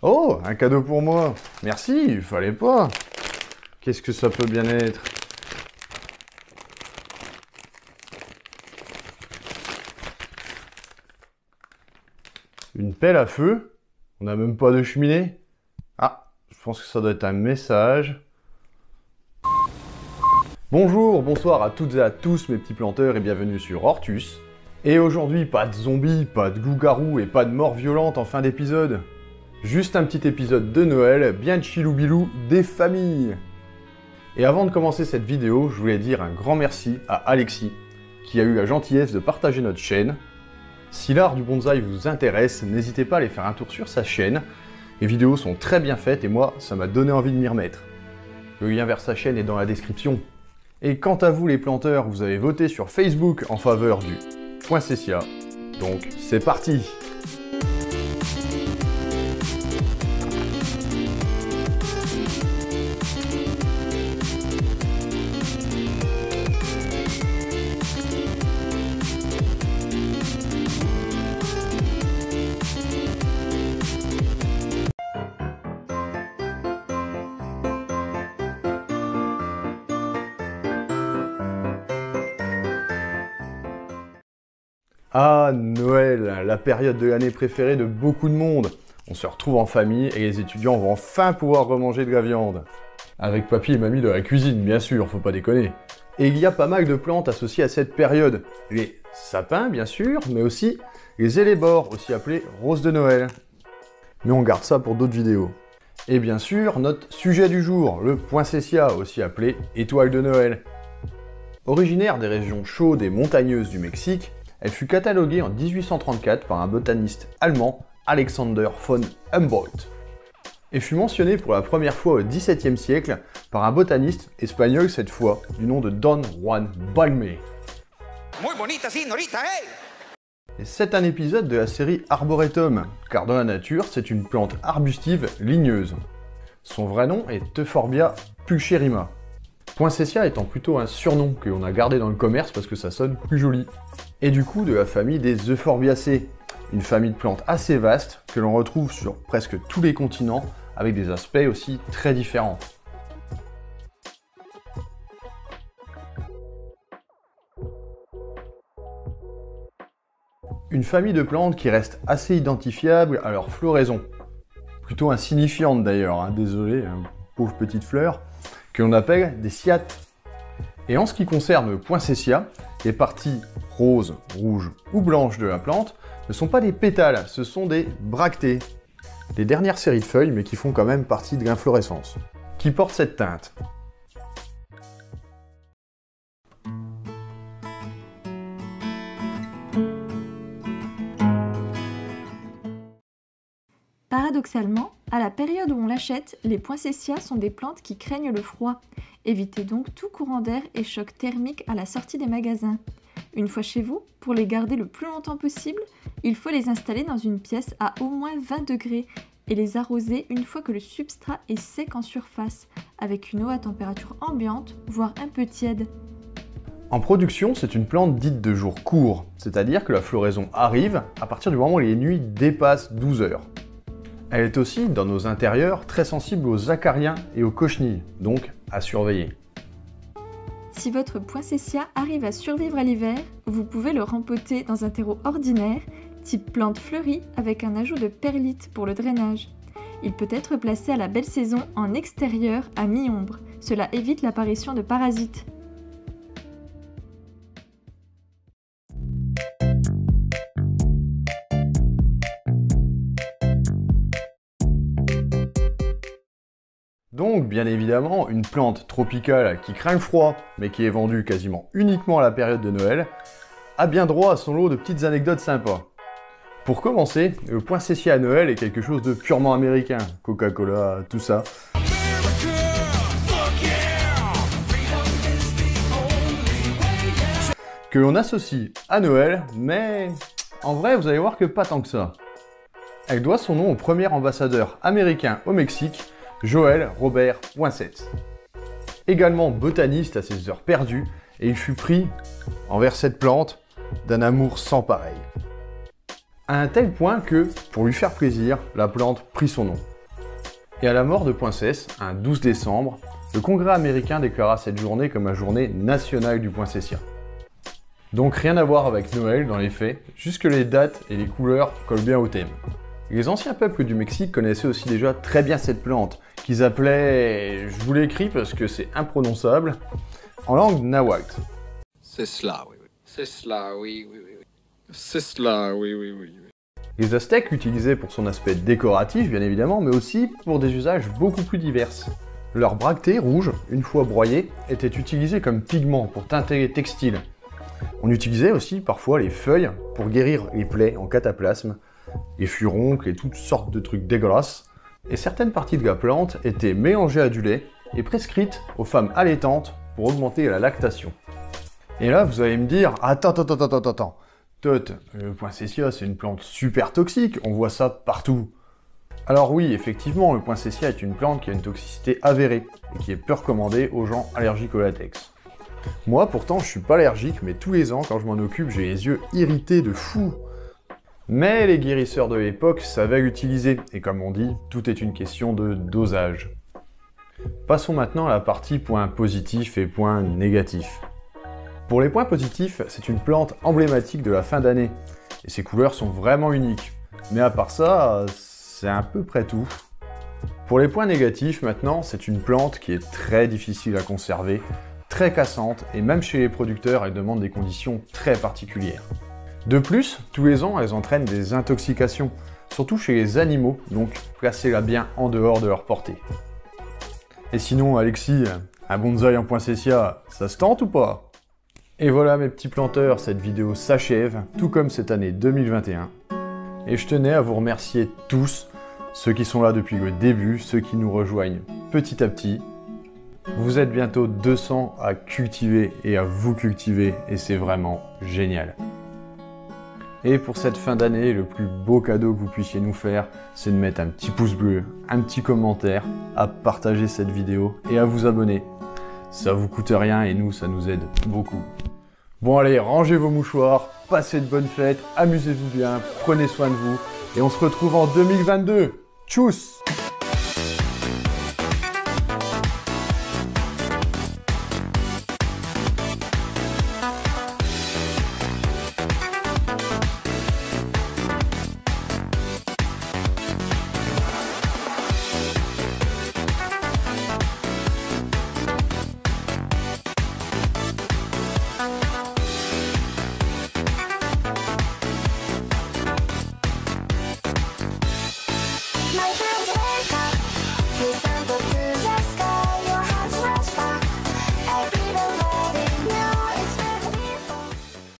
Oh, un cadeau pour moi. Merci, il fallait pas. Qu'est-ce que ça peut bien être? Une pelle à feu? On n'a même pas de cheminée? Ah, je pense que ça doit être un message. Bonjour, bonsoir à toutes et à tous mes petits planteurs et bienvenue sur Hortus. Et aujourd'hui, pas de zombies, pas de loups-garous et pas de mort violente en fin d'épisode. Juste un petit épisode de Noël, bien chilou-bilou des familles. Et avant de commencer cette vidéo, je voulais dire un grand merci à Alexis, qui a eu la gentillesse de partager notre chaîne. Si l'art du bonsaï vous intéresse, n'hésitez pas à aller faire un tour sur sa chaîne. Les vidéos sont très bien faites et moi, ça m'a donné envie de m'y remettre. Le lien vers sa chaîne est dans la description. Et quant à vous les planteurs, vous avez voté sur Facebook en faveur du Poinsettia. Donc c'est parti! Ah, Noël, la période de l'année préférée de beaucoup de monde. On se retrouve en famille et les étudiants vont enfin pouvoir remanger de la viande. Avec papy et mamie de la cuisine, bien sûr, faut pas déconner. Et il y a pas mal de plantes associées à cette période. Les sapins, bien sûr, mais aussi les élébores, aussi appelés roses de Noël. Mais on garde ça pour d'autres vidéos. Et bien sûr, notre sujet du jour, le poinsettia, aussi appelé étoile de Noël. Originaire des régions chaudes et montagneuses du Mexique, elle fut cataloguée en 1834 par un botaniste allemand, Alexander von Humboldt, et fut mentionnée pour la première fois au XVIIe siècle par un botaniste espagnol cette fois, du nom de Don Juan Balmé. Muy bonita, señorita, hey! Et c'est un épisode de la série Arboretum, car dans la nature, c'est une plante arbustive ligneuse. Son vrai nom est Euphorbia pulcherrima. Poinsettia étant plutôt un surnom que l'on a gardé dans le commerce parce que ça sonne plus joli. Et du coup de la famille des Euphorbiaceae, une famille de plantes assez vaste que l'on retrouve sur presque tous les continents avec des aspects aussi très différents. Une famille de plantes qui reste assez identifiable à leur floraison, plutôt insignifiante d'ailleurs, hein, désolé, pauvre petite fleur, que l'on appelle des cyates. Et en ce qui concerne le poinsettia, les parties roses, rouges ou blanches de la plante ne sont pas des pétales, ce sont des bractées. Les dernières séries de feuilles, mais qui font quand même partie de l'inflorescence, qui portent cette teinte. Paradoxalement, à la période où on l'achète, les poinsettias sont des plantes qui craignent le froid. Évitez donc tout courant d'air et choc thermique à la sortie des magasins. Une fois chez vous, pour les garder le plus longtemps possible, il faut les installer dans une pièce à au moins 20 degrés et les arroser une fois que le substrat est sec en surface, avec une eau à température ambiante, voire un peu tiède. En production, c'est une plante dite de jour court, c'est-à-dire que la floraison arrive à partir du moment où les nuits dépassent 12 heures. Elle est aussi, dans nos intérieurs, très sensible aux acariens et aux cochenilles, donc à surveiller. Si votre poinsettia arrive à survivre à l'hiver, vous pouvez le rempoter dans un terreau ordinaire, type plante fleurie, avec un ajout de perlite pour le drainage. Il peut être placé à la belle saison en extérieur à mi-ombre. Cela évite l'apparition de parasites. Donc, bien évidemment, une plante tropicale qui craint le froid, mais qui est vendue quasiment uniquement à la période de Noël, a bien droit à son lot de petites anecdotes sympas. Pour commencer, le poinsettia à Noël est quelque chose de purement américain, Coca-Cola, tout ça. Que l'on associe à Noël, mais en vrai, vous allez voir que pas tant que ça. Elle doit son nom au premier ambassadeur américain au Mexique, Joël Robert Poinsett. Également botaniste à ses heures perdues, et il fut pris envers cette plante d'un amour sans pareil. À un tel point que, pour lui faire plaisir, la plante prit son nom. Et à la mort de Poinsès, un 12 décembre, le Congrès américain déclara cette journée comme la journée nationale du poinsettia. Donc rien à voir avec Noël dans les faits, juste que les dates et les couleurs collent bien au thème. Les anciens peuples du Mexique connaissaient aussi déjà très bien cette plante, qu'ils appelaient, je vous l'écris parce que c'est imprononçable, en langue nahuatl. C'est cela, oui, oui. C'est cela, oui, oui, oui. C'est cela, oui, oui, oui. Les Aztèques l'utilisaient pour son aspect décoratif, bien évidemment, mais aussi pour des usages beaucoup plus divers. Leurs bractées rouges, une fois broyées, étaient utilisées comme pigment pour teinter les textiles. On utilisait aussi parfois les feuilles pour guérir les plaies en cataplasme, les furoncles et toutes sortes de trucs dégueulasses. Et certaines parties de la plante étaient mélangées à du lait et prescrites aux femmes allaitantes pour augmenter la lactation. Et là, vous allez me dire, attends, le poinsettia, c'est une plante super toxique, on voit ça partout. Alors oui, effectivement, le poinsettia est une plante qui a une toxicité avérée et qui est peu recommandée aux gens allergiques au latex. Moi, pourtant, je suis pas allergique, mais tous les ans, quand je m'en occupe, j'ai les yeux irrités de fou. Mais les guérisseurs de l'époque savaient l'utiliser, et comme on dit, tout est une question de dosage. Passons maintenant à la partie points positifs et points négatifs. Pour les points positifs, c'est une plante emblématique de la fin d'année, et ses couleurs sont vraiment uniques. Mais à part ça, c'est à peu près tout. Pour les points négatifs maintenant, c'est une plante qui est très difficile à conserver, très cassante, et même chez les producteurs, elle demande des conditions très particulières. De plus, tous les ans, elles entraînent des intoxications, surtout chez les animaux, donc placez-la bien en dehors de leur portée. Et sinon, Alexis, un bonsaï en poinsettia, ça se tente ou pas? Et voilà mes petits planteurs, cette vidéo s'achève, tout comme cette année 2021. Et je tenais à vous remercier tous, ceux qui sont là depuis le début, ceux qui nous rejoignent petit à petit. Vous êtes bientôt 200 à cultiver et à vous cultiver, et c'est vraiment génial. Et pour cette fin d'année, le plus beau cadeau que vous puissiez nous faire, c'est de mettre un petit pouce bleu, un petit commentaire, à partager cette vidéo et à vous abonner. Ça vous coûte rien et nous, ça nous aide beaucoup. Bon allez, rangez vos mouchoirs, passez de bonnes fêtes, amusez-vous bien, prenez soin de vous, et on se retrouve en 2022. Tchuss!